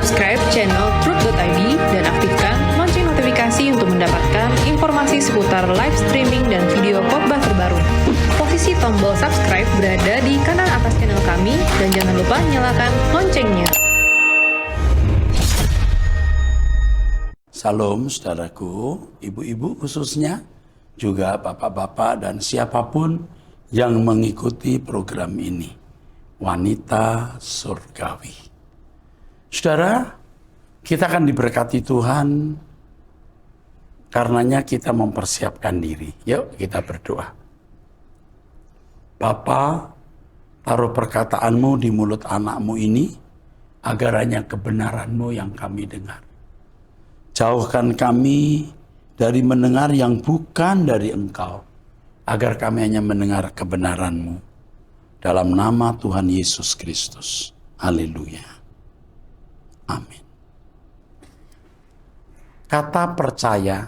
subscribe channel Truth.id dan aktifkan lonceng notifikasi untuk mendapatkan informasi seputar live streaming dan video khotbah terbaru. Posisi tombol subscribe berada di kanan atas channel kami dan jangan lupa nyalakan loncengnya. Salam saudaraku, ibu-ibu khususnya, juga bapak-bapak dan siapapun yang mengikuti program ini. Wanita surgawi. Saudara, kita akan diberkati Tuhan, karenanya kita mempersiapkan diri. Yuk kita berdoa. Bapa, taruh perkataanmu di mulut anakmu ini, agar hanya kebenaranmu yang kami dengar. Jauhkan kami dari mendengar yang bukan dari Engkau, agar kami hanya mendengar kebenaran-Mu. Dalam nama Tuhan Yesus Kristus. Haleluya. Amin. Kata percaya,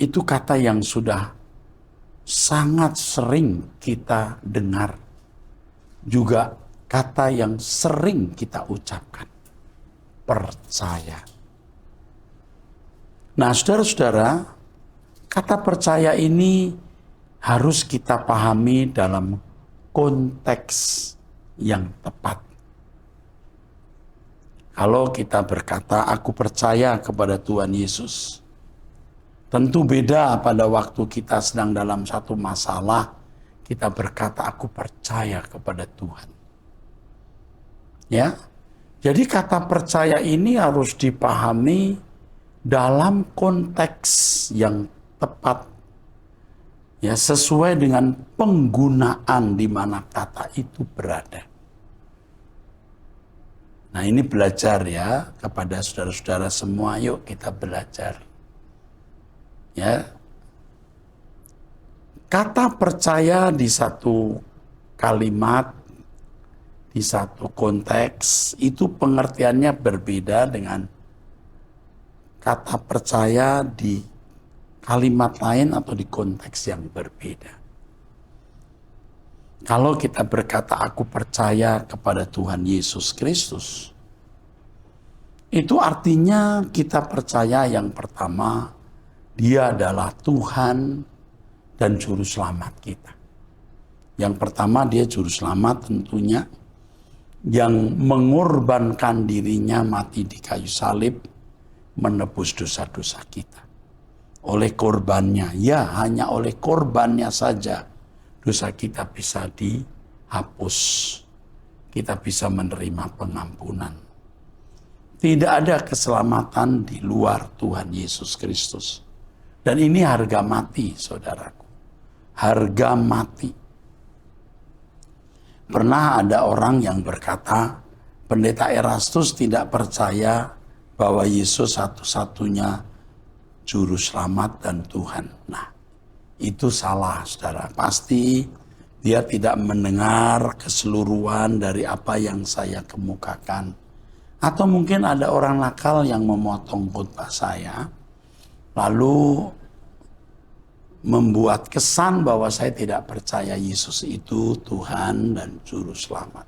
itu kata yang sudah sangat sering kita dengar. Juga kata yang sering kita ucapkan. Percaya. Nah, saudara-saudara, kata percaya ini harus kita pahami dalam konteks yang tepat. Kalau kita berkata, aku percaya kepada Tuhan Yesus, tentu beda pada waktu kita sedang dalam satu masalah, kita berkata, aku percaya kepada Tuhan. Ya, jadi kata percaya ini harus dipahami dalam konteks yang tepat, ya, sesuai dengan penggunaan di mana kata itu berada. Nah, ini belajar ya kepada saudara-saudara semua, yuk kita belajar. Ya. Kata percaya di satu kalimat, di satu konteks, itu pengertiannya berbeda dengan kata percaya di kalimat lain atau di konteks yang berbeda. Kalau kita berkata aku percaya kepada Tuhan Yesus Kristus, itu artinya kita percaya yang pertama, Dia adalah Tuhan dan Juru Selamat kita. Yang pertama, Dia Juru Selamat tentunya, yang mengorbankan dirinya mati di kayu salib, menebus dosa-dosa kita. Oleh korbannya, ya hanya oleh korbannya saja, dosa kita bisa dihapus. Kita bisa menerima pengampunan. Tidak ada keselamatan di luar Tuhan Yesus Kristus. Dan ini harga mati, saudaraku. Harga mati. Pernah ada orang yang berkata, Pendeta Erastus tidak percaya bahwa Yesus satu-satunya Juru Selamat dan Tuhan. Nah, itu salah, saudara. Pasti dia tidak mendengar keseluruhan dari apa yang saya kemukakan. Atau mungkin ada orang nakal yang memotong khotbah saya, lalu membuat kesan bahwa saya tidak percaya Yesus itu Tuhan dan Juru Selamat.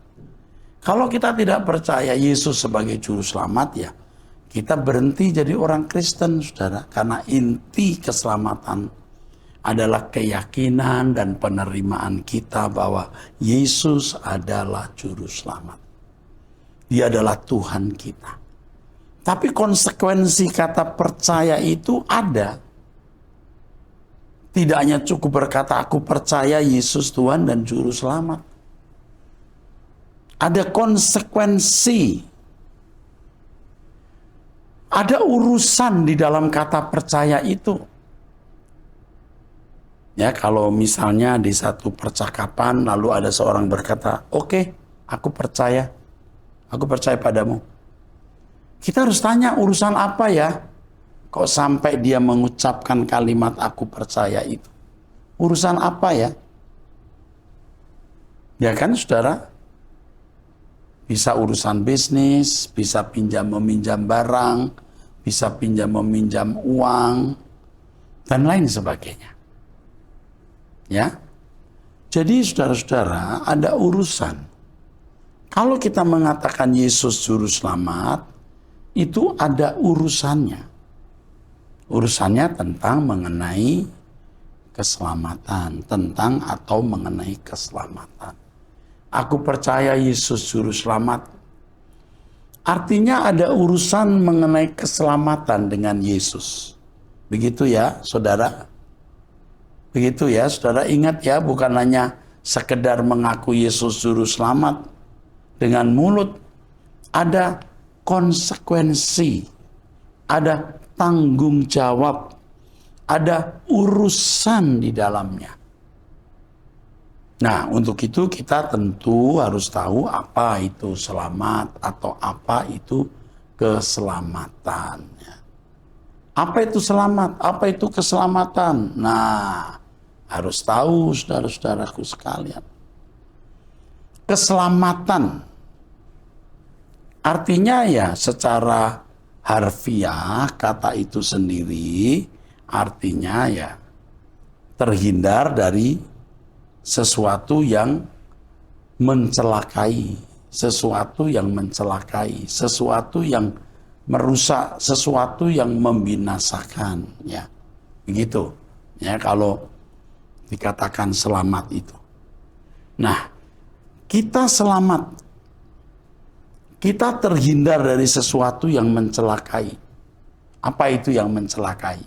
Kalau kita tidak percaya Yesus sebagai Juru Selamat, ya kita berhenti jadi orang Kristen, saudara. Karena inti keselamatan adalah keyakinan dan penerimaan kita bahwa Yesus adalah Juru Selamat. Dia adalah Tuhan kita. Tapi konsekuensi kata percaya itu ada. Tidak hanya cukup berkata, aku percaya Yesus Tuhan dan Juru Selamat. Ada konsekuensi. Ada urusan di dalam kata percaya itu. Ya, kalau misalnya di satu percakapan lalu ada seorang berkata, oke, aku percaya padamu. Kita harus tanya urusan apa ya? Kok sampai dia mengucapkan kalimat aku percaya itu? Urusan apa ya? Ya kan, saudara? Bisa urusan bisnis, bisa pinjam-meminjam barang, bisa pinjam-meminjam uang, dan lain sebagainya. Ya, jadi saudara-saudara ada urusan. Kalau kita mengatakan Yesus juru selamat, itu ada urusannya. Urusannya tentang mengenai keselamatan, tentang atau mengenai keselamatan. Aku percaya Yesus juru selamat. Artinya ada urusan mengenai keselamatan dengan Yesus. Begitu ya, saudara? Begitu ya, saudara, ingat ya, bukan hanya sekedar mengaku Yesus juru selamat dengan mulut. Ada konsekuensi, ada tanggung jawab, ada urusan di dalamnya. Nah, untuk itu kita tentu harus tahu apa itu selamat atau apa itu keselamatan. Apa itu selamat? Apa itu keselamatan? Nah, harus tahu saudara-saudaraku sekalian. Keselamatan artinya ya secara harfiah kata itu sendiri artinya ya terhindar dari sesuatu yang mencelakai, sesuatu yang mencelakai, sesuatu yang merusak, sesuatu yang membinasakan, ya. Begitu. Ya, kalau dikatakan selamat itu. Nah, kita selamat. Kita terhindar dari sesuatu yang mencelakai. Apa itu yang mencelakai?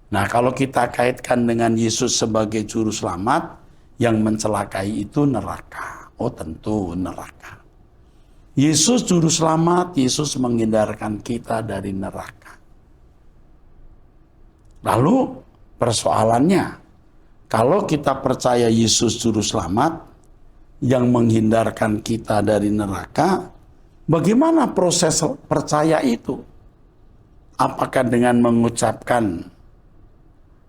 Nah, kalau kita kaitkan dengan Yesus sebagai juru selamat, yang mencelakai itu neraka. Oh, tentu neraka. Yesus juru selamat, Yesus menghindarkan kita dari neraka. Lalu persoalannya, kalau kita percaya Yesus juru selamat yang menghindarkan kita dari neraka, bagaimana proses percaya itu? Apakah dengan mengucapkan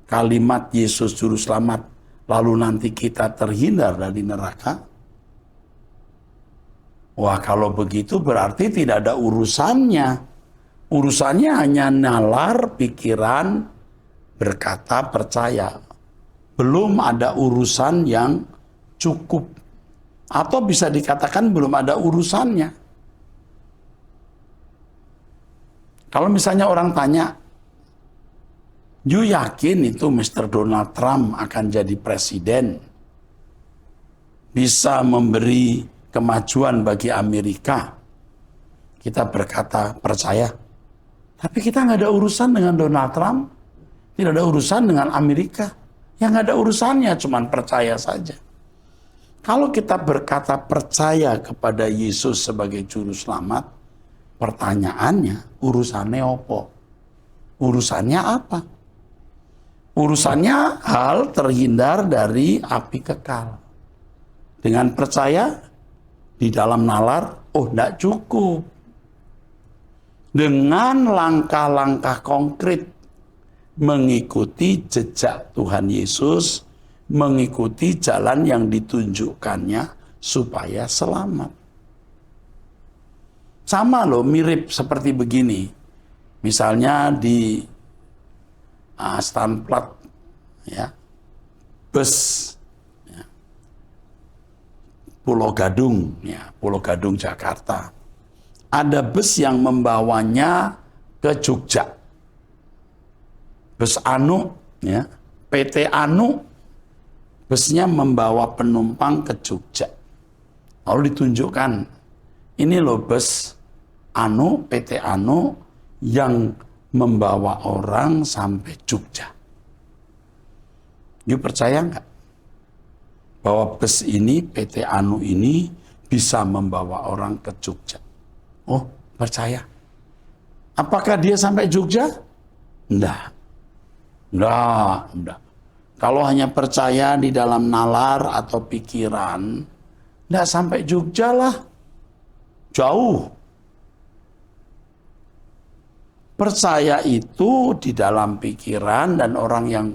kalimat Yesus juru selamat lalu nanti kita terhindar dari neraka? Wah, kalau begitu berarti tidak ada urusannya. Urusannya hanya nalar pikiran, berkata, percaya. Belum ada urusan yang cukup. Atau bisa dikatakan belum ada urusannya. Kalau misalnya orang tanya, "You yakin itu Mr. Donald Trump akan jadi presiden? Bisa memberi kemajuan bagi Amerika?" Kita berkata, percaya. Tapi kita nggak ada urusan dengan Donald Trump. Tidak ada urusan dengan Amerika. Yang nggak ada urusannya, cuman percaya saja. Kalau kita berkata percaya kepada Yesus sebagai juru selamat, pertanyaannya, urusannya apa? Urusannya apa? Urusannya hal terhindar dari api kekal. Dengan percaya di dalam nalar, oh tidak cukup. Dengan langkah-langkah konkret mengikuti jejak Tuhan Yesus, mengikuti jalan yang ditunjukkannya supaya selamat. Sama loh, mirip seperti begini. Misalnya di Stanplat, ya, bus, ya, Pulau Gadung, ya, Pulau Gadung Jakarta. Ada bus yang membawanya ke Jogja. Bus Anu, ya, PT Anu, busnya membawa penumpang ke Jogja. Lalu ditunjukkan, ini loh bus Anu, PT Anu yang membawa orang sampai Jogja. You percaya nggak bahwa bus ini, PT Anu ini bisa membawa orang ke Jogja? Oh, percaya. Apakah dia sampai Jogja? Enggak. Kalau hanya percaya di dalam nalar atau pikiran, enggak sampai Jogja lah. Jauh. Percaya itu di dalam pikiran, dan orang yang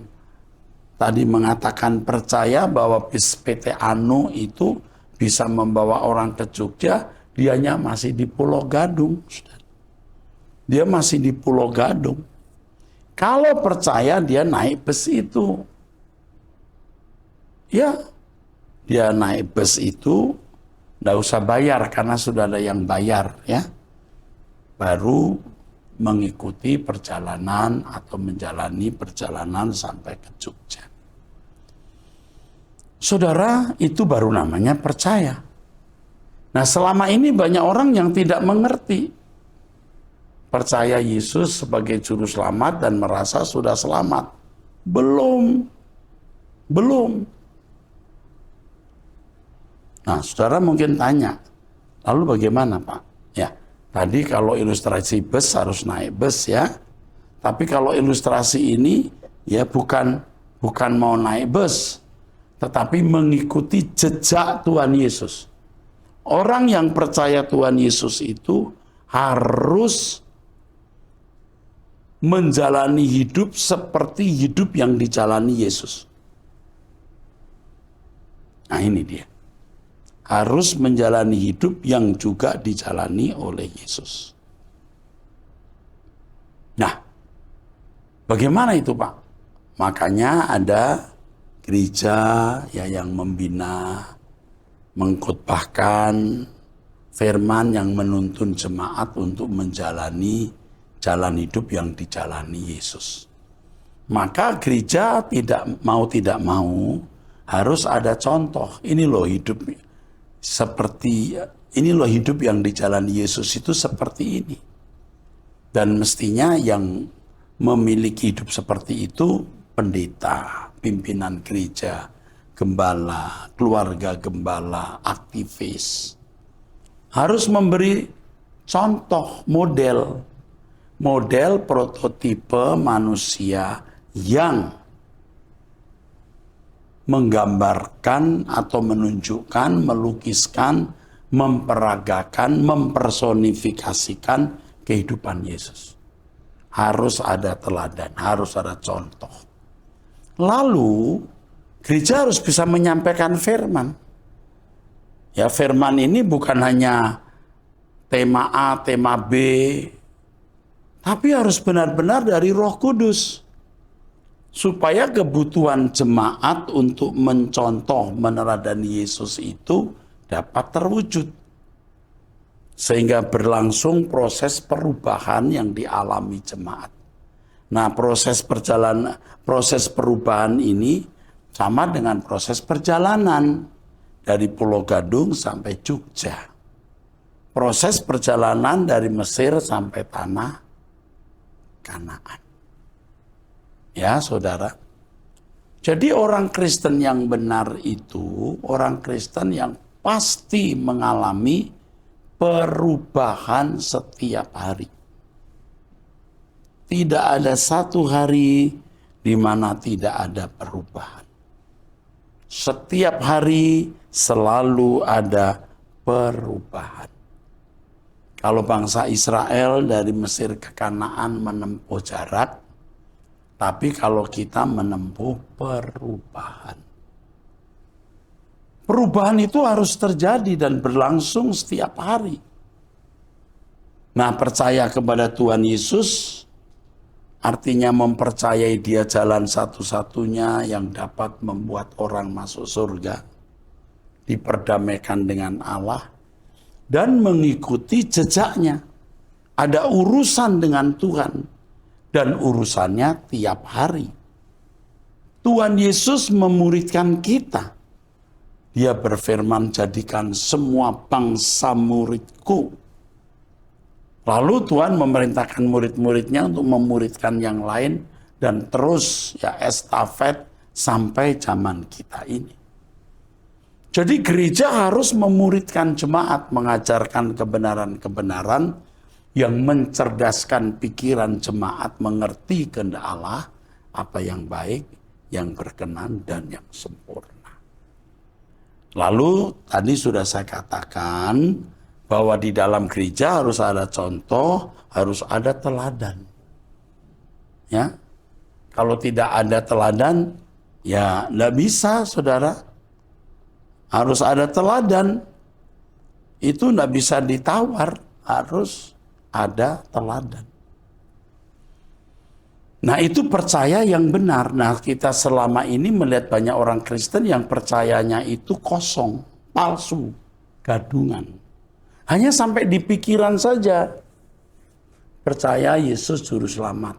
tadi mengatakan percaya bahwa bis PT Anu itu bisa membawa orang ke Jogja, dianya masih di Pulau Gadung. Dia masih di Pulau Gadung. Kalau percaya dia naik bus itu. Ya, dia naik bus itu, Nggak usah bayar karena sudah ada yang bayar ya. Baru mengikuti perjalanan atau menjalani perjalanan sampai ke Jogja. Saudara, itu baru namanya percaya. Nah, selama ini banyak orang yang tidak mengerti. Percaya Yesus sebagai juru selamat dan merasa sudah selamat. Belum. Nah, saudara mungkin tanya, lalu bagaimana Pak? Ya, tadi kalau ilustrasi bus harus naik bus ya. Tapi kalau ilustrasi ini ya bukan mau naik bus, tetapi mengikuti jejak Tuhan Yesus. Orang yang percaya Tuhan Yesus itu harus menjalani hidup seperti hidup yang dijalani Yesus. Nah, ini dia. Harus menjalani hidup yang juga dijalani oleh Yesus. Nah, bagaimana itu Pak? Makanya ada gereja ya yang membina, mengkhotbahkan firman yang menuntun jemaat untuk menjalani jalan hidup yang dijalani Yesus. Maka gereja tidak mau harus ada contoh. Ini loh hidup yang dijalani Yesus itu seperti ini. Dan mestinya yang memiliki hidup seperti itu pendeta, pimpinan gereja, gembala, keluarga gembala, aktivis. Harus memberi contoh, model prototipe manusia yang menggambarkan atau menunjukkan, melukiskan, memperagakan, mempersonifikasikan kehidupan Yesus. Harus ada teladan, harus ada contoh. Lalu gereja harus bisa menyampaikan firman. Ya, firman ini bukan hanya tema A, tema B, tapi harus benar-benar dari Roh Kudus. Supaya kebutuhan jemaat untuk mencontoh, meneladani Yesus itu dapat terwujud. Sehingga berlangsung proses perubahan yang dialami jemaat. Nah, proses perubahan ini sama dengan proses perjalanan dari Pulau Gadung sampai Jogja. Proses perjalanan dari Mesir sampai tanah Kanaan. Ya, saudara. Jadi orang Kristen yang benar itu, orang Kristen yang pasti mengalami perubahan setiap hari. Tidak ada satu hari di mana tidak ada perubahan. Setiap hari selalu ada perubahan. Kalau bangsa Israel dari Mesir ke Kanaan menempuh jarak, tapi kalau kita menempuh perubahan. Perubahan itu harus terjadi dan berlangsung setiap hari. Nah, percaya kepada Tuhan Yesus artinya mempercayai Dia jalan satu-satunya yang dapat membuat orang masuk surga, diperdamaikan dengan Allah, dan mengikuti jejaknya. Ada urusan dengan Tuhan. Dan urusannya tiap hari. Tuhan Yesus memuridkan kita. Dia berfirman, jadikan semua bangsa muridku. Lalu Tuhan memerintahkan murid-muridnya untuk memuridkan yang lain. Dan terus ya estafet sampai zaman kita ini. Jadi gereja harus memuridkan jemaat, mengajarkan kebenaran-kebenaran yang mencerdaskan pikiran jemaat mengerti kehendak Allah, apa yang baik, yang berkenan, dan yang sempurna. Lalu tadi sudah saya katakan bahwa di dalam gereja harus ada contoh, harus ada teladan. Ya, kalau tidak ada teladan, ya tidak bisa, saudara. Harus ada teladan. Itu tidak bisa ditawar, harus ada teladan. Nah, itu percaya yang benar. Nah, kita selama ini melihat banyak orang Kristen yang percayanya itu kosong, palsu. gadungan. Hanya sampai di pikiran saja. Percaya Yesus juru selamat.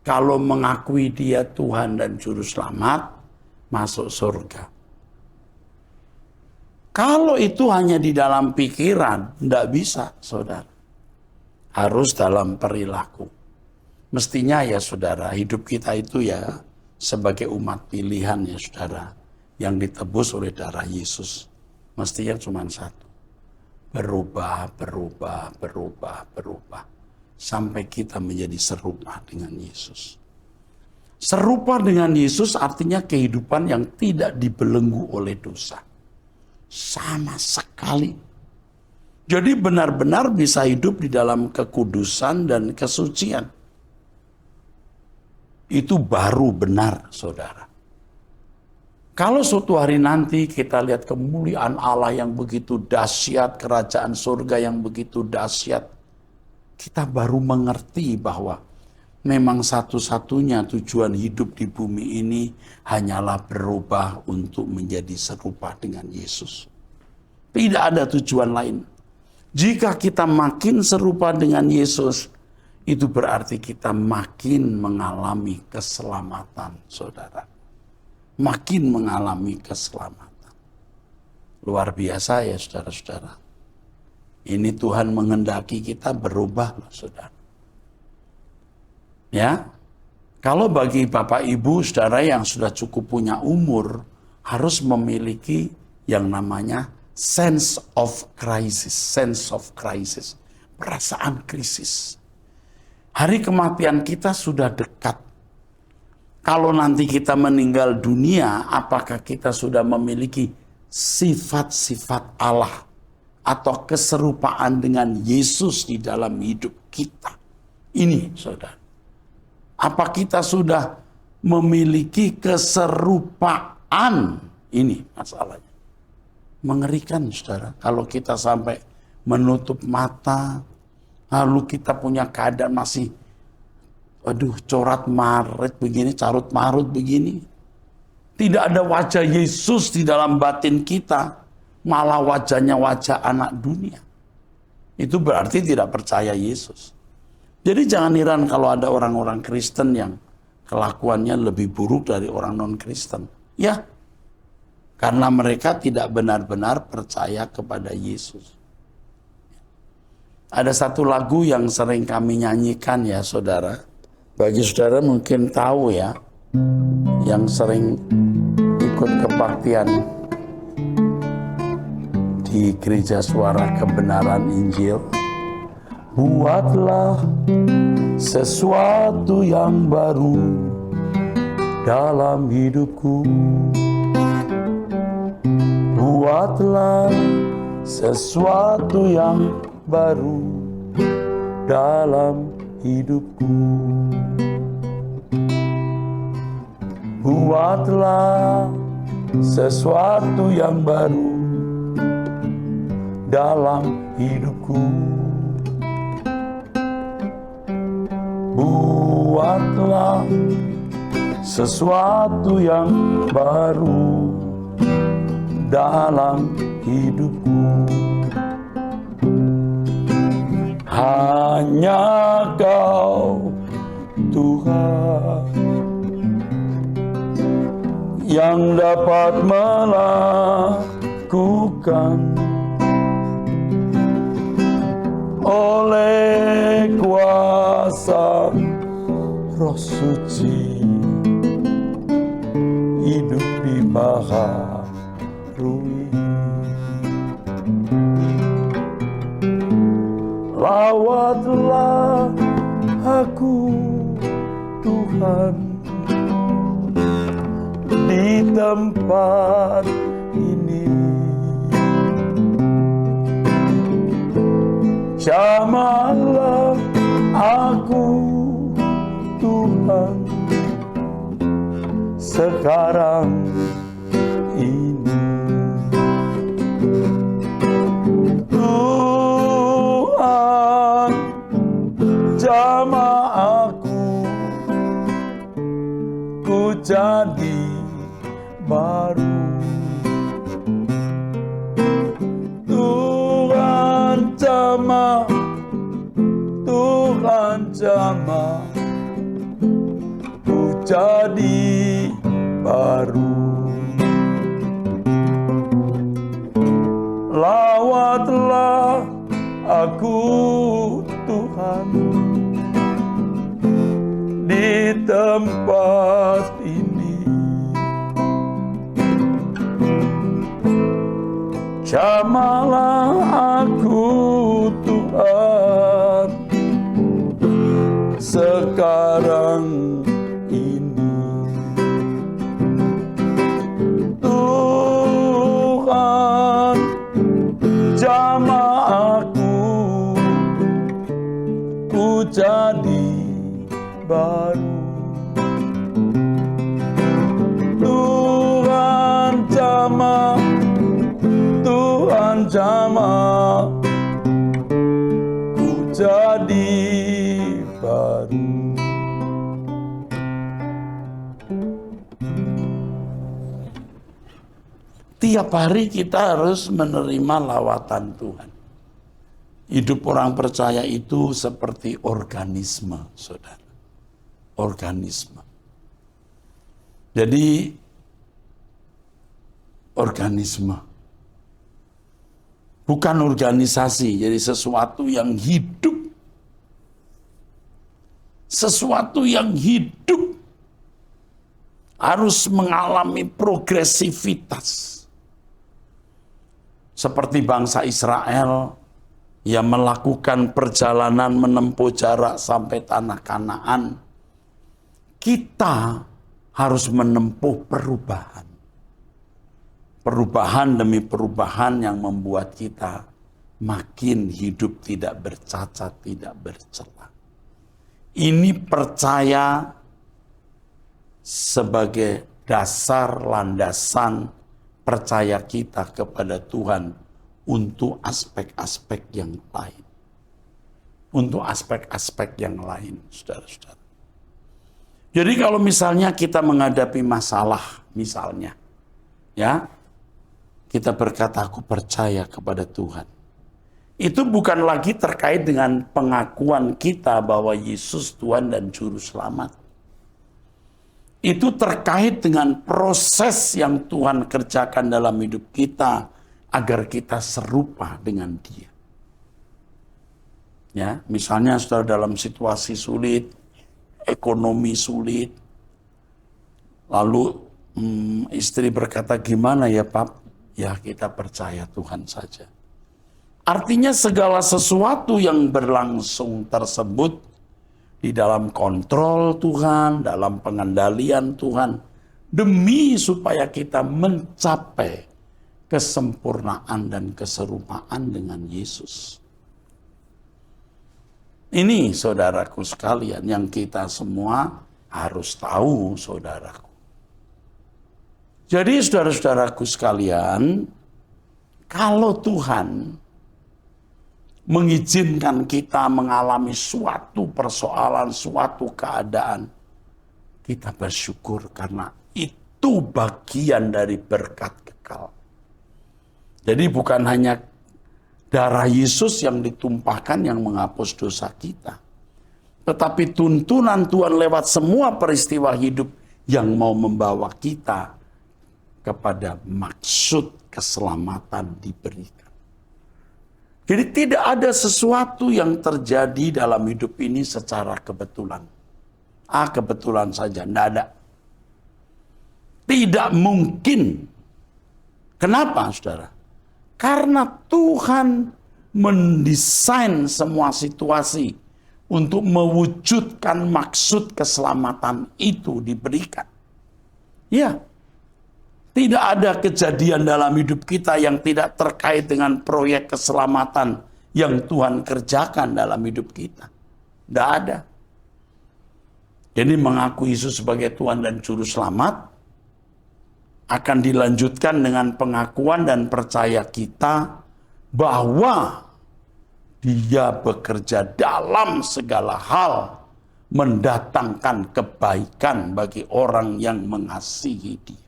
Kalau mengakui dia Tuhan dan juru selamat, masuk surga. Kalau itu hanya di dalam pikiran, tidak bisa, saudara. Harus dalam perilaku. Mestinya ya saudara, hidup kita itu ya sebagai umat pilihan ya saudara, yang ditebus oleh darah Yesus. Mestinya cuma satu. Berubah. Sampai kita menjadi serupa dengan Yesus. Serupa dengan Yesus artinya kehidupan yang tidak dibelenggu oleh dosa. Sama sekali. Jadi benar-benar bisa hidup di dalam kekudusan dan kesucian. Itu baru benar, saudara. Kalau suatu hari nanti kita lihat kemuliaan Allah yang begitu dahsyat, kerajaan surga yang begitu dahsyat, kita baru mengerti bahwa memang satu-satunya tujuan hidup di bumi ini hanyalah berubah untuk menjadi serupa dengan Yesus. Tidak ada tujuan lain. Jika kita makin serupa dengan Yesus, itu berarti kita makin mengalami keselamatan, saudara. Makin mengalami keselamatan. Luar biasa ya saudara-saudara. Ini Tuhan menghendaki kita berubah, saudara. Ya, kalau bagi Bapak Ibu, saudara yang sudah cukup punya umur, harus memiliki yang namanya sense of crisis, perasaan krisis. Hari kematian kita sudah dekat. Kalau nanti kita meninggal dunia, apakah kita sudah memiliki sifat-sifat Allah atau keserupaan dengan Yesus di dalam hidup kita? Ini, saudara. Apa kita sudah memiliki keserupaan? Ini masalahnya. Mengerikan, saudara. Kalau kita sampai menutup mata, lalu kita punya keadaan masih, corat marut begini, carut marut begini. Tidak ada wajah Yesus di dalam batin kita. Malah wajahnya wajah anak dunia. Itu berarti tidak percaya Yesus. Jadi jangan heran kalau ada orang-orang Kristen yang kelakuannya lebih buruk dari orang non-Kristen. Ya, karena mereka tidak benar-benar percaya kepada Yesus. Ada satu lagu yang sering kami nyanyikan ya saudara. Bagi saudara mungkin tahu ya, yang sering ikut kebaktian di Gereja Suara Kebenaran Injil. Buatlah sesuatu yang baru dalam hidupku. Buatlah sesuatu yang baru dalam hidupku. Buatlah sesuatu yang baru dalam hidupku. Buatlah sesuatu yang baru dalam hidupku. Hanya Kau, Tuhan, yang dapat melakukan. Oleh kuasa Roh Suci, hidup dibaharui. Lawatlah aku, Tuhan, di tempat ini. Jamahlah aku, Tuhan, sekarang ini. Tuhan, jamah aku, ku jadi baru. jamah, Tuhan jamah, ku jadi baru. Lawatlah aku Tuhan di tempat ini. Jamahlah aku Tuhan sekarang ini. Tuhan, jamah aku, ku jadi baru. Tuhan jamah, Tuhan jamah, ku jadi baru. Tiap hari kita harus menerima lawatan Tuhan. Hidup orang percaya itu seperti organisme, saudara. Organisme. Jadi, organisme. Bukan organisasi, jadi sesuatu yang hidup. Sesuatu yang hidup harus mengalami progresivitas. Seperti bangsa Israel yang melakukan perjalanan menempuh jarak sampai tanah Kanaan, kita harus menempuh perubahan. Perubahan demi perubahan yang membuat kita makin hidup tidak bercacat, tidak bercela. Ini percaya sebagai dasar landasan percaya kita kepada Tuhan untuk aspek-aspek yang lain. Untuk aspek-aspek yang lain, saudara-saudara. Jadi kalau misalnya kita menghadapi masalah, misalnya, ya, kita berkata, aku percaya kepada Tuhan. Itu bukan lagi terkait dengan pengakuan kita bahwa Yesus Tuhan dan Juru Selamat. Itu terkait dengan proses yang Tuhan kerjakan dalam hidup kita agar kita serupa dengan Dia. Ya, misalnya saudara dalam situasi sulit, ekonomi sulit, lalu istri berkata, gimana ya Pak? Ya kita percaya Tuhan saja. Artinya segala sesuatu yang berlangsung tersebut di dalam kontrol Tuhan, dalam pengendalian Tuhan, demi supaya kita mencapai kesempurnaan dan keserupaan dengan Yesus. Ini saudaraku sekalian yang kita semua harus tahu, saudaraku. Jadi saudara-saudaraku sekalian, kalau Tuhan mengizinkan kita mengalami suatu persoalan, suatu keadaan, kita bersyukur karena itu bagian dari berkat kekal. Jadi bukan hanya darah Yesus yang ditumpahkan yang menghapus dosa kita, tetapi tuntunan Tuhan lewat semua peristiwa hidup yang mau membawa kita kepada maksud keselamatan diberikan. Jadi tidak ada sesuatu yang terjadi dalam hidup ini secara kebetulan. Kebetulan saja, tidak ada. Tidak mungkin. Kenapa, saudara? Karena Tuhan mendesain semua situasi untuk mewujudkan maksud keselamatan itu diberikan. Ya, tidak ada kejadian dalam hidup kita yang tidak terkait dengan proyek keselamatan yang Tuhan kerjakan dalam hidup kita. Tidak ada. Jadi mengaku Yesus sebagai Tuhan dan Juru Selamat akan dilanjutkan dengan pengakuan dan percaya kita bahwa Dia bekerja dalam segala hal mendatangkan kebaikan bagi orang yang mengasihi Dia.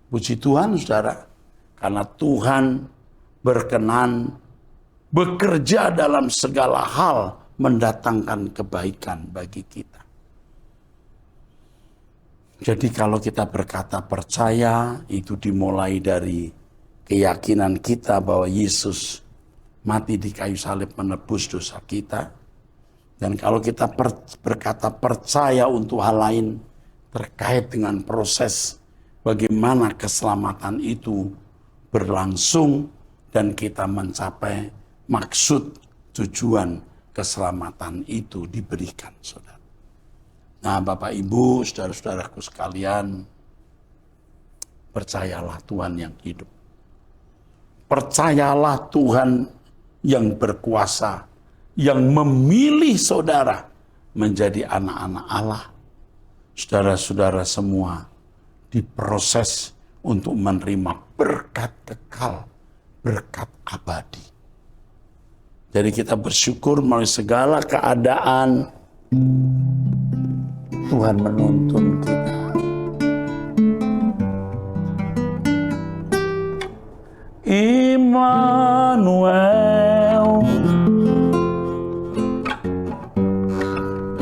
Puji Tuhan, saudara, karena Tuhan berkenan bekerja dalam segala hal mendatangkan kebaikan bagi kita. Jadi kalau kita berkata percaya, itu dimulai dari keyakinan kita bahwa Yesus mati di kayu salib menebus dosa kita. Dan kalau kita berkata percaya untuk hal lain terkait dengan proses bagaimana keselamatan itu berlangsung dan kita mencapai maksud tujuan keselamatan itu diberikan, saudara. Nah, Bapak Ibu, saudara-saudaraku sekalian, percayalah Tuhan yang hidup. Percayalah Tuhan yang berkuasa, yang memilih saudara menjadi anak-anak Allah. Saudara-saudara semua diproses untuk menerima berkat kekal, berkat abadi. Jadi kita bersyukur melalui segala keadaan, Tuhan menuntun kita. Immanuel,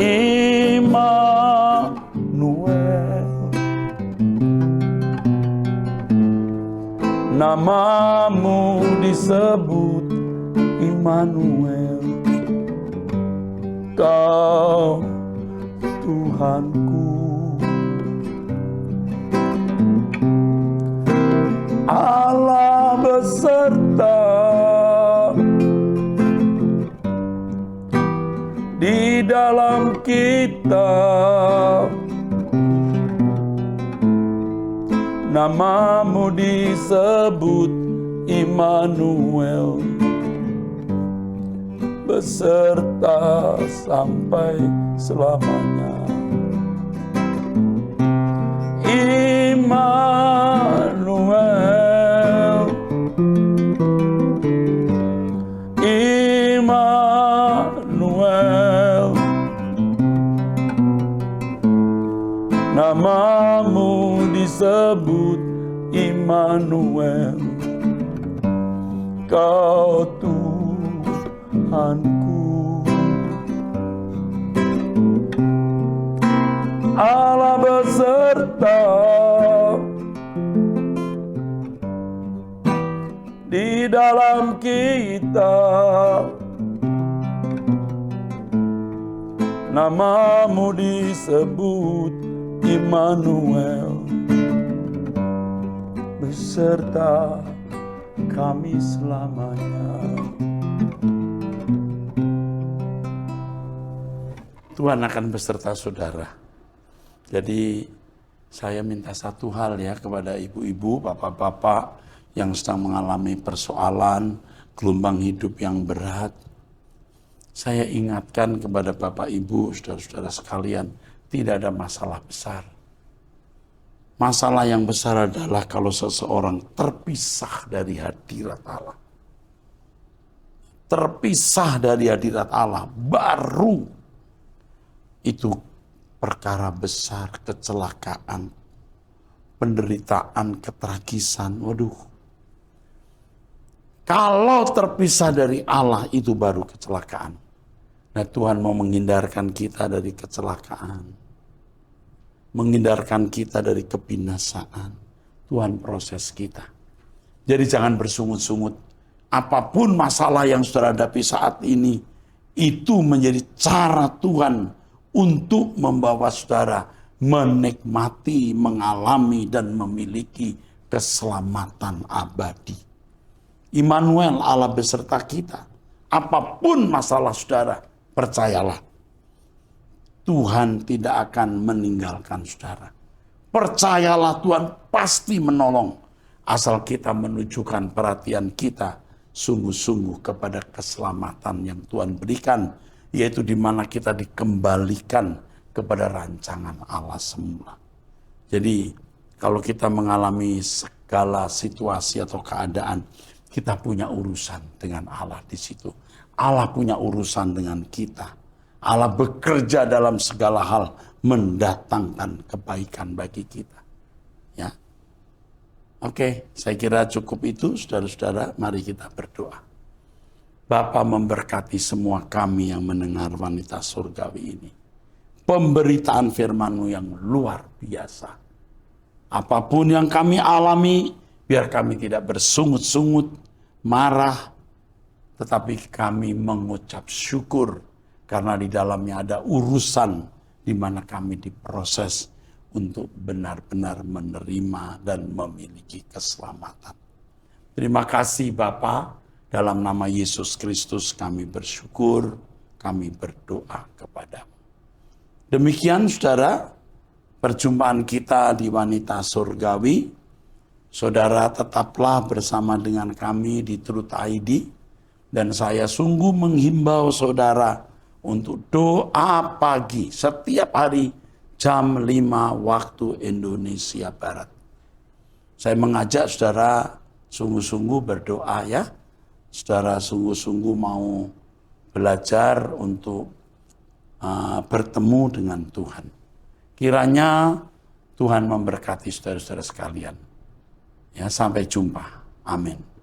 Immanuel, namamu disebut Immanuel, Kau Tuhanku. Allah beserta di dalam kita, namamu disebut Immanuel, beserta sampai selamanya. Immanuel, Immanuel, namamu disebut Immanuel, Kau Tuhanku. Allah beserta di dalam kita, namamu disebut Immanuel, beserta kami selamanya. Tuhan akan beserta saudara. Jadi saya minta satu hal ya kepada ibu-ibu, bapak-bapak yang sedang mengalami persoalan, gelombang hidup yang berat. Saya ingatkan kepada bapak ibu, saudara-saudara sekalian, tidak ada masalah besar. Masalah yang besar adalah kalau seseorang terpisah dari hadirat Allah. Terpisah dari hadirat Allah, baru itu perkara besar, kecelakaan, penderitaan, ketragisan. Waduh. Kalau terpisah dari Allah itu baru kecelakaan. Nah, Tuhan mau menghindarkan kita dari kecelakaan. Menghindarkan kita dari kebinasaan. Tuhan proses kita. Jadi jangan bersungut-sungut. Apapun masalah yang saudara hadapi saat ini, itu menjadi cara Tuhan untuk membawa saudara menikmati, mengalami, dan memiliki keselamatan abadi. Immanuel, Allah beserta kita. Apapun masalah saudara, percayalah. Tuhan tidak akan meninggalkan saudara. Percayalah Tuhan pasti menolong. Asal kita menunjukkan perhatian kita sungguh-sungguh kepada keselamatan yang Tuhan berikan. Yaitu di mana kita dikembalikan kepada rancangan Allah semula. Jadi kalau kita mengalami segala situasi atau keadaan, kita punya urusan dengan Allah di situ. Allah punya urusan dengan kita. Allah bekerja dalam segala hal mendatangkan kebaikan bagi kita. Ya. Oke, saya kira cukup itu, saudara-saudara. Mari kita berdoa. Bapa memberkati semua kami yang mendengar wanita surgawi ini. Pemberitaan firman-Mu yang luar biasa. Apapun yang kami alami, biar kami tidak bersungut-sungut, marah, tetapi kami mengucap syukur karena di dalamnya ada urusan di mana kami diproses untuk benar-benar menerima dan memiliki keselamatan. Terima kasih Bapa, dalam nama Yesus Kristus kami bersyukur, kami berdoa kepadamu. Demikian saudara, perjumpaan kita di Wanita Surgawi. Saudara tetaplah bersama dengan kami di Truth ID. Dan saya sungguh menghimbau saudara untuk doa pagi setiap hari jam 5 waktu Indonesia Barat. Saya mengajak saudara sungguh-sungguh berdoa ya. Saudara sungguh-sungguh mau belajar untuk bertemu dengan Tuhan. Kiranya Tuhan memberkati saudara-saudara sekalian. Ya, sampai jumpa. Amin.